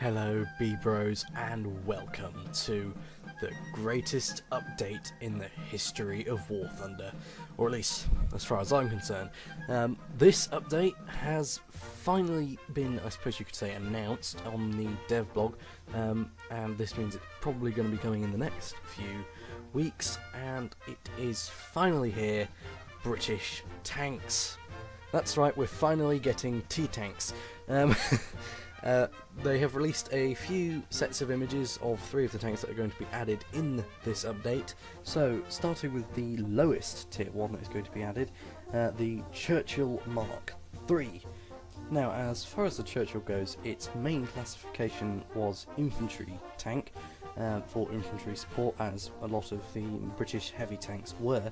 Hello B-Bros and welcome to the greatest update in the history of War Thunder, or at least as far as I'm concerned. This update has finally been, I suppose you could say, announced on the dev blog, and this means it's probably going to be coming in the next few weeks, and it is finally here. British tanks. That's right, we're finally getting T-tanks. They have released a few sets of images of 3 of the tanks that are going to be added in this update. So, starting with the lowest tier 1 that is going to be added, the Churchill Mark III. Now, as far as the Churchill goes, its main classification was infantry tank, for infantry support, as a lot of the British heavy tanks were.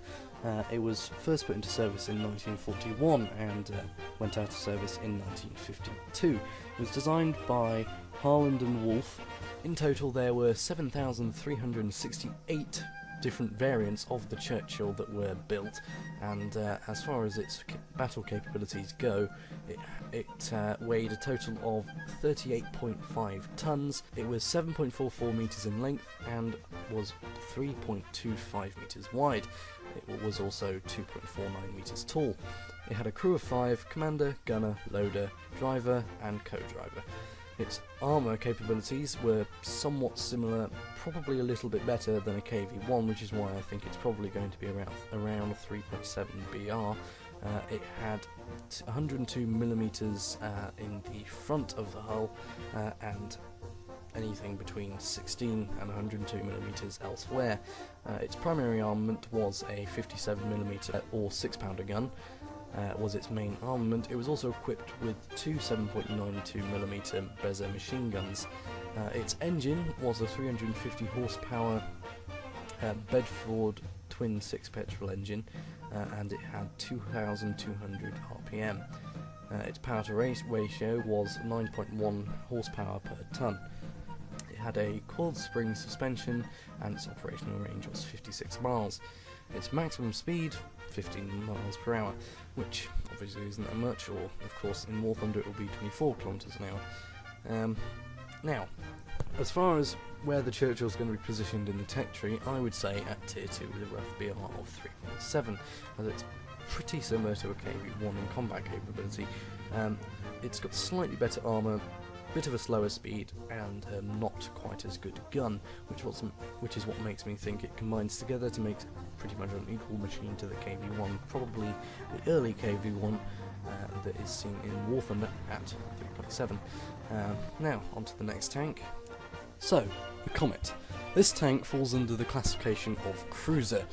It was first put into service in 1941 and went out of service in 1952. It was designed by Harland and Wolff. In total there were 7,368 different variants of the Churchill that were built, and as far as its battle capabilities go, it weighed a total of 38.5 tons. It was 7.44 metres in length and was 3.25 metres wide. It was also 2.49 metres tall. It had a crew of 5, commander, gunner, loader, driver and co-driver. Its armour capabilities were somewhat similar, probably a little bit better than a KV-1, which is why I think it's probably going to be around 3.7 BR. It had 102mm in the front of the hull, and anything between 16 and 102mm elsewhere. Its primary armament was a 57mm or 6-pounder gun. Was its main armament. It was also equipped with 2 7.92mm Bezer machine guns. Its engine was a 350 horsepower Bedford twin 6 petrol engine, and it had 2,200 RPM. Its power to race ratio was 9.1 horsepower per ton. It had a coiled spring suspension and its operational range was 56 miles. Its maximum speed, 15 miles per hour, which obviously isn't that much, or of course in War Thunder it will be 24 kilometers an hour. Now, as far as where the Churchill is going to be positioned in the tech tree, I would say at tier 2 with a rough BR of 3.7, as it's pretty similar to a KV-1 in combat capability. It's got slightly better armour, bit of a slower speed, and not quite as good gun, which is what makes me think it combines together to make pretty much an equal machine to the KV-1, probably the early KV-1 that is seen in War Thunder at 3.7. Now, on to the next tank. So, the Comet. This tank falls under the classification of cruiser,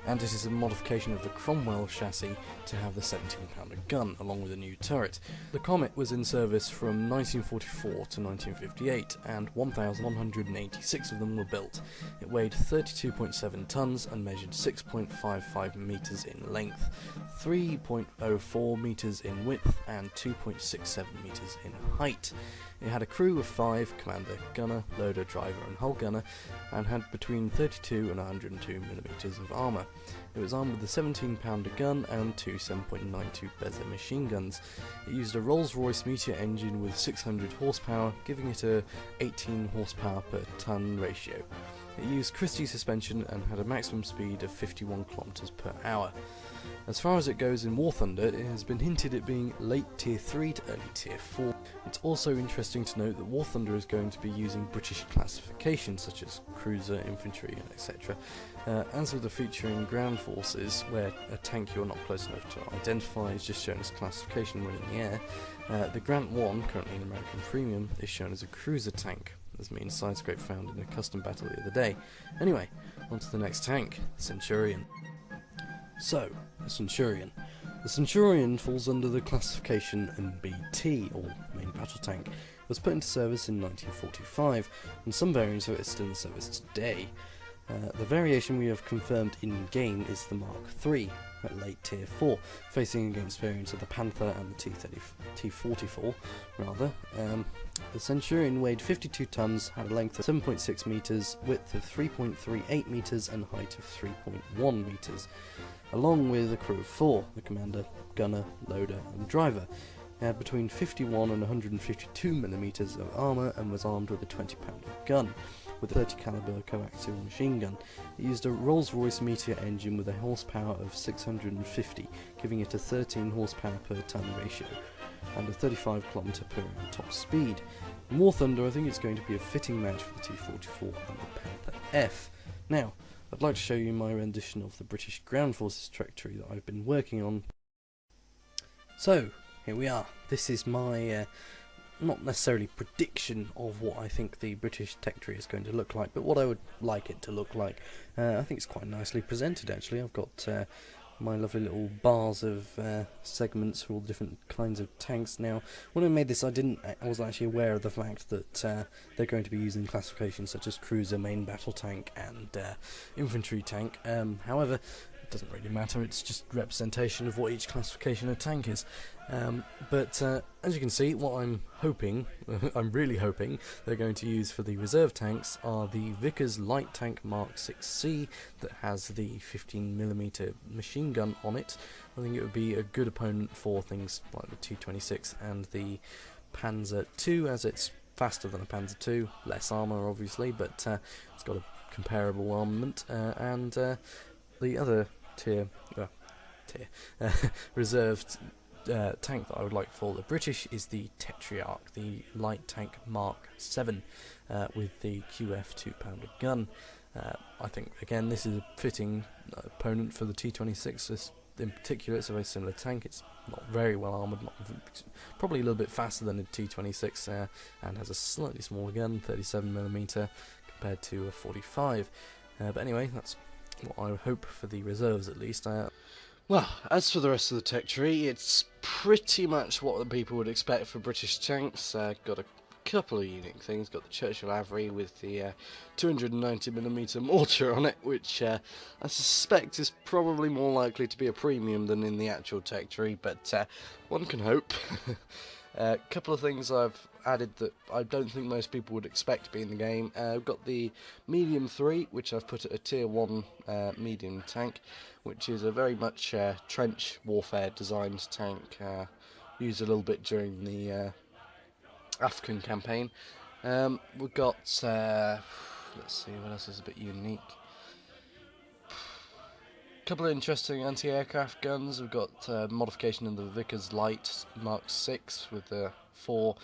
and it is a modification of the Cromwell chassis to have the 17-pounder gun, along with a new turret. The Comet was in service from 1944 to 1958, and 1,186 of them were built. It weighed 32.7 tons and measured 6.55 metres in length, 3.04 metres in width, and 2.67 metres in height. It had a crew of 5, commander, gunner, loader, driver and hull gunner, and had between 32 and 102mm of armour. It was armed with a 17-pounder gun and 2 7.92 Bezer machine guns. It used a Rolls-Royce Meteor engine with 600 horsepower, giving it a 18 horsepower per ton ratio. It used Christie suspension and had a maximum speed of 51 kilometers per hour. As far as it goes in War Thunder, it has been hinted at being late tier 3 to early tier 4. It's also interesting to note that War Thunder is going to be using British classifications such as cruiser, infantry, and etc. As with the feature in ground forces, where a tank you're not close enough to identify is just shown as classification when in the air, the Grant 1, currently in American Premium, is shown as a cruiser tank, as me and Sidescrape found in a custom battle the other day. Anyway, on to the next tank, Centurion. So, the Centurion. The Centurion falls under the classification MBT, or Main Battle Tank. It was put into service in 1945, and some variants of it are still in service today. The variation we have confirmed in-game is the Mark III, at late tier 4, facing against variants of the Panther and the T-44, rather. The Centurion weighed 52 tons, had a length of 7.6 metres, width of 3.38 metres and height of 3.1 metres, along with a crew of 4, the commander, gunner, loader and driver. It had between 51 and 152 millimeters of armour and was armed with a 20-pounder gun, with a 30 caliber coaxial machine gun. It used a Rolls-Royce Meteor engine with a horsepower of 650, giving it a 13 horsepower per ton ratio, and a 35 km per hour top speed. In War Thunder, I think it's going to be a fitting match for the T-44 and the Panther F. Now, I'd like to show you my rendition of the British Ground Forces trajectory that I've been working on. So, here we are. This is my, not necessarily prediction of what I think the British tech tree is going to look like, but what I would like it to look like. I think it's quite nicely presented, actually. I've got my lovely little bars of segments for all the different kinds of tanks. Now, when I made this, I wasn't actually aware of the fact that they're going to be using classifications such as cruiser, main battle tank, and infantry tank. However, it doesn't really matter, it's just representation of what each classification of tank is. But as you can see, what I'm hoping, I'm really hoping, they're going to use for the reserve tanks are the Vickers Light Tank Mark 6C that has the 15mm machine gun on it. I think it would be a good opponent for things like the T-26 and the Panzer II, as it's faster than a Panzer II, less armour obviously, but it's got a comparable armament, and the other reserved tank that I would like for the British is the Tetrarch, the Light Tank Mark 7 with the QF 2-pounder gun. I think again this is a fitting opponent for the T-26. In particular, it's a very similar tank. It's not very well armoured, probably a little bit faster than a T-26, and has a slightly smaller gun, 37mm compared to a 45. But anyway, that's what I hope for the reserves at least. Well, as for the rest of the tech tree, it's pretty much what the people would expect for British tanks. Got a couple of unique things. Got the Churchill Avery with the 290mm mortar on it, which I suspect is probably more likely to be a premium than in the actual tech tree, but one can hope. A couple of things I've added that I don't think most people would expect to be in the game. I've got the Medium 3, which I've put at a Tier 1 medium tank, which is a very much trench warfare designed tank, used a little bit during the African campaign. We've got, let's see, what else is a bit unique. Couple of interesting anti-aircraft guns. We've got modification in the Vickers Light Mark 6 with the 4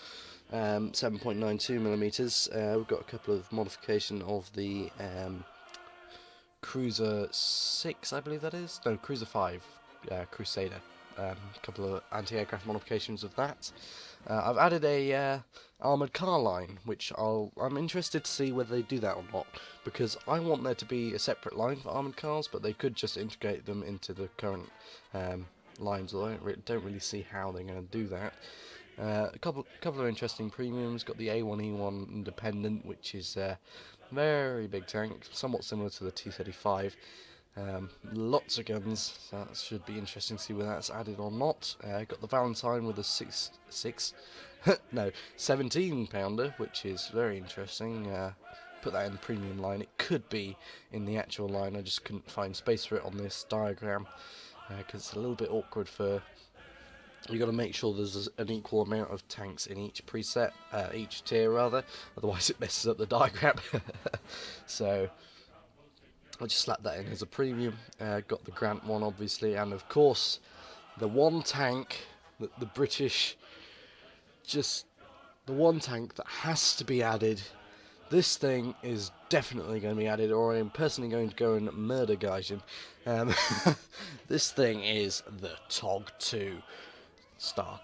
7.92mm. We've got a couple of modification of the Cruiser 6, I believe that is. No, Cruiser 5, Crusader. A couple of anti-aircraft modifications of that. I've added a armoured car line, which I'm interested to see whether they do that or not, because I want there to be a separate line for armoured cars, but they could just integrate them into the current lines, although I don't really see how they're going to do that. A couple of interesting premiums. Got the A1E1 Independent, which is a very big tank, somewhat similar to the T-35. Lots of guns, so that should be interesting to see whether that's added or not. Got the Valentine with a 17-pounder, which is very interesting. Put that in the premium line. It could be in the actual line, I just couldn't find space for it on this diagram, because it's a little bit awkward for... You've got to make sure there's an equal amount of tanks in each preset, each tier rather, otherwise it messes up the diagram. So I just slapped that in as a premium. Got the Grant one obviously, and of course the one tank that the British, just the one tank that has to be added. This thing is definitely going to be added, or I am personally going to go and murder Gaijin. This thing is the TOG 2 star.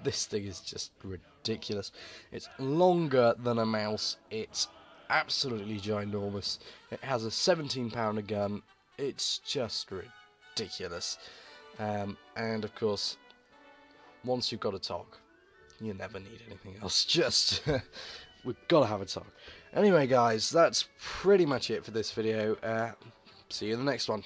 This thing is just ridiculous. It's longer than a mouse. It's absolutely ginormous. It has a 17-pounder gun. It's just ridiculous. And of course, once you've got a TOG, you never need anything else. Just we've got to have a TOG. Anyway, guys, that's pretty much it for this video. See you in the next one.